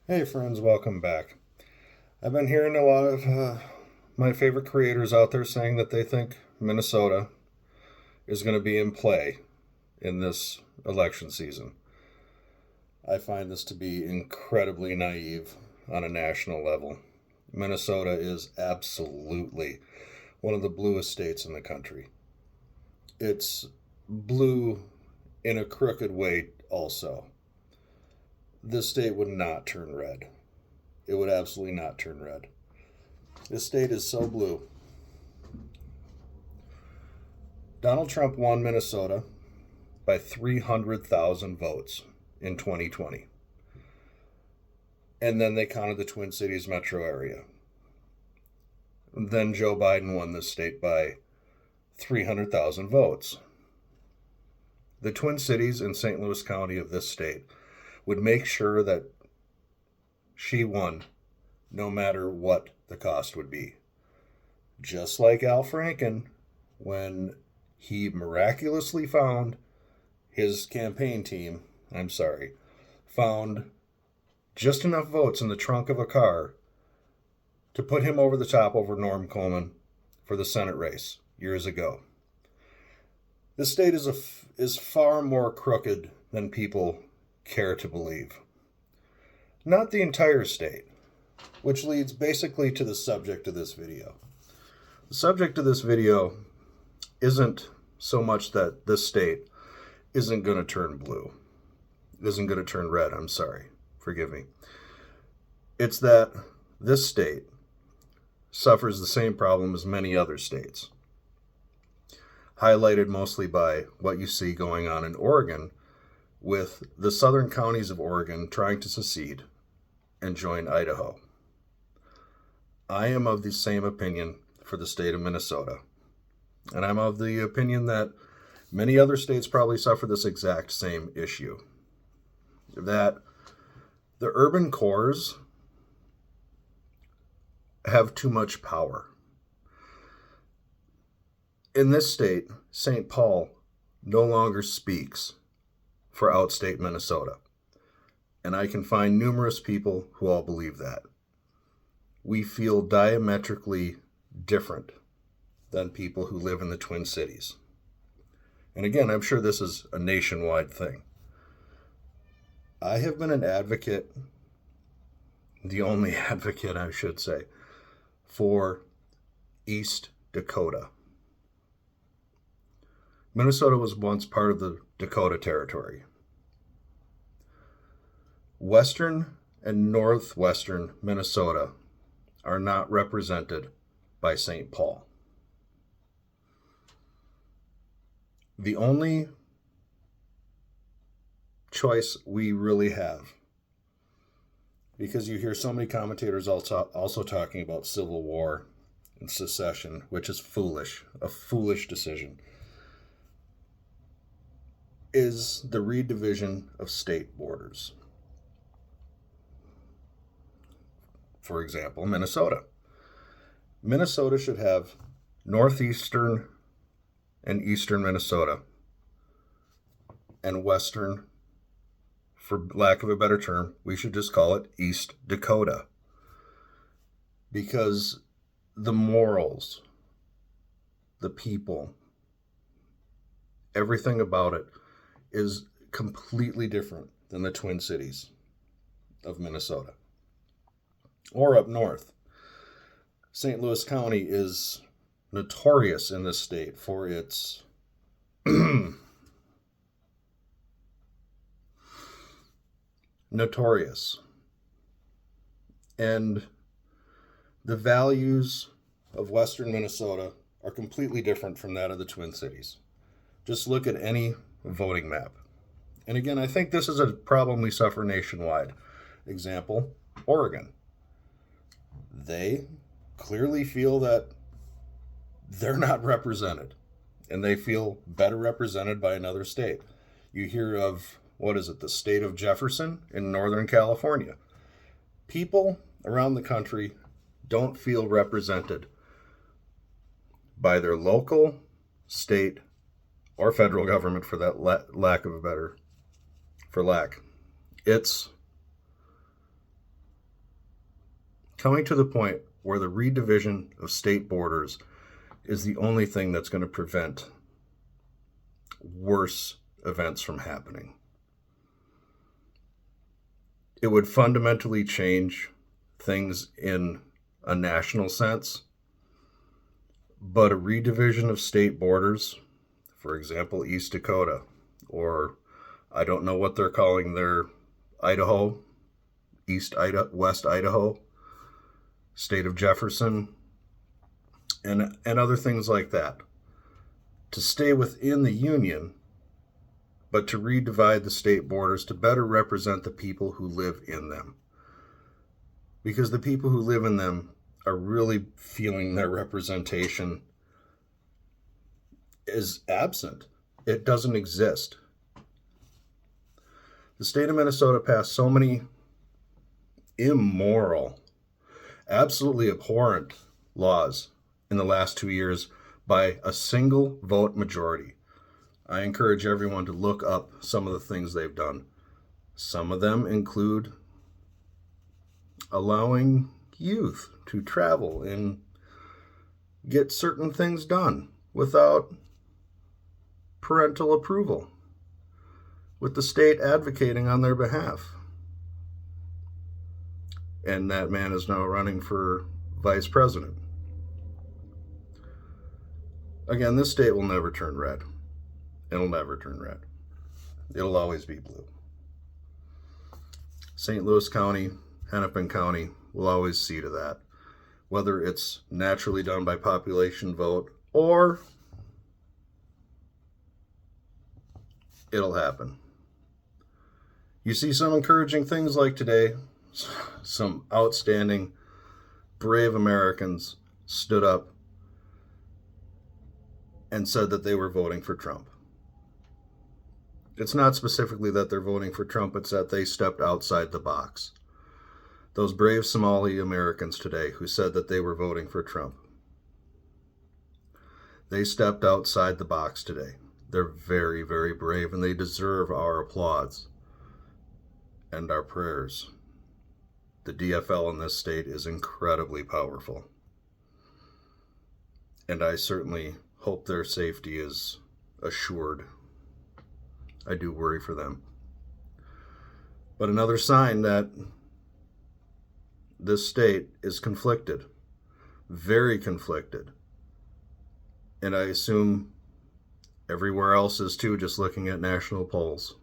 Hey friends, welcome back. I've been hearing a lot of my favorite creators out there saying that they think Minnesota is going to be in play in this election season. I find this to be incredibly naive on a national level. Minnesota is absolutely one of the bluest states in the country. It's blue in a crooked way, also. This state would not turn red. It would absolutely not turn red. This state is so blue. Donald Trump won Minnesota by 300,000 votes in 2020. And then they counted the Twin Cities metro area. Then Joe Biden won this state by 300,000 votes. The Twin Cities in St. Louis County of this state would make sure that she won no matter what the cost would be. Just like Al Franken, when he miraculously found his campaign team, found just enough votes in the trunk of a car to put him over the top over Norm Coleman for the Senate race years ago. This state is far more crooked than people care to believe. Not the entire state, which leads basically to the subject of this video. The subject of this video isn't so much that this state isn't going to turn blue, isn't going to turn red, forgive me. It's that this state suffers the same problem as many other states, highlighted mostly by what you see going on in Oregon, with the southern counties of Oregon trying to secede and join Idaho. I am of the same opinion for the state of Minnesota, and I'm of the opinion that many other states probably suffer this exact same issue, that the urban cores have too much power. In this state, St. Paul no longer speaks for outstate Minnesota, and I can find numerous people who all believe that. We feel diametrically different than people who live in the Twin Cities. And again, I'm sure this is a nationwide thing. I have been an advocate, the only advocate, I should say, for East Dakota. Minnesota was once part of the Dakota Territory. Western and northwestern Minnesota are not represented by St. Paul. The only choice we really have, because you hear so many commentators also talking about civil war and secession, which is foolish, a foolish decision, is the redivision of state borders. For example, Minnesota. Minnesota should have northeastern and eastern Minnesota and western, for lack of a better term, we should just call it East Dakota. Because the morals, the people, everything about it is completely different than the Twin Cities of Minnesota. Or up north. St. Louis County is notorious in this state for its notorious. And the values of western Minnesota are completely different from that of the Twin Cities. Just look at any voting map. And again, I think this is a problem we suffer nationwide. Example, Oregon. They clearly feel that they're not represented, and they feel better represented by another state. You hear of, the state of Jefferson in Northern California. People around the country don't feel represented by their local, state, or federal government, for that lack. It's coming to the point where the redivision of state borders is the only thing that's going to prevent worse events from happening. It would fundamentally change things in a national sense, but a redivision of state borders, for example, East Dakota, or I don't know what they're calling their Idaho, West Idaho, state of Jefferson, and other things like that, to stay within the Union, but to redivide the state borders to better represent the people who live in them. Because the people who live in them are really feeling their representation is absent. It doesn't exist. The state of Minnesota passed so many immoral, absolutely abhorrent laws in the last 2 years by a single vote majority. I encourage everyone to look up some of the things they've done. Some of them include allowing youth to travel and get certain things done without parental approval, with the state advocating on their behalf. And that man is now running for vice president. Again, this state will never turn red. It'll never turn red. It'll always be blue. St. Louis County, Hennepin County will always see to that, whether it's naturally done by population vote or it'll happen. You see some encouraging things like today. Some outstanding, brave Americans stood up and said that they were voting for Trump. It's not specifically that they're voting for Trump, it's that they stepped outside the box. Those brave Somali Americans today who said that they were voting for Trump, they stepped outside the box today. They're very, very brave, and they deserve our applause and our prayers. The DFL in this state is incredibly powerful, and I certainly hope their safety is assured. I do worry for them. But another sign that this state is conflicted, very conflicted. And I assume everywhere else is too, just looking at national polls.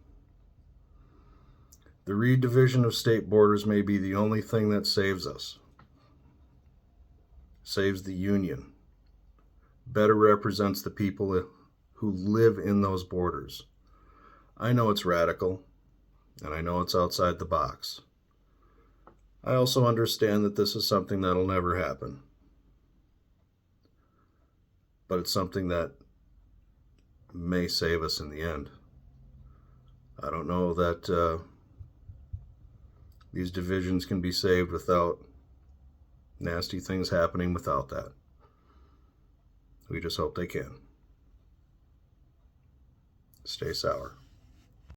The redivision of state borders may be the only thing that saves us, saves the Union, better represents the people who live in those borders. I know it's radical, and I know it's outside the box. I also understand that this is something that'll never happen. But it's something that may save us in the end. I don't know that these divisions can be saved without nasty things happening without that. We just hope they can. Stay sour.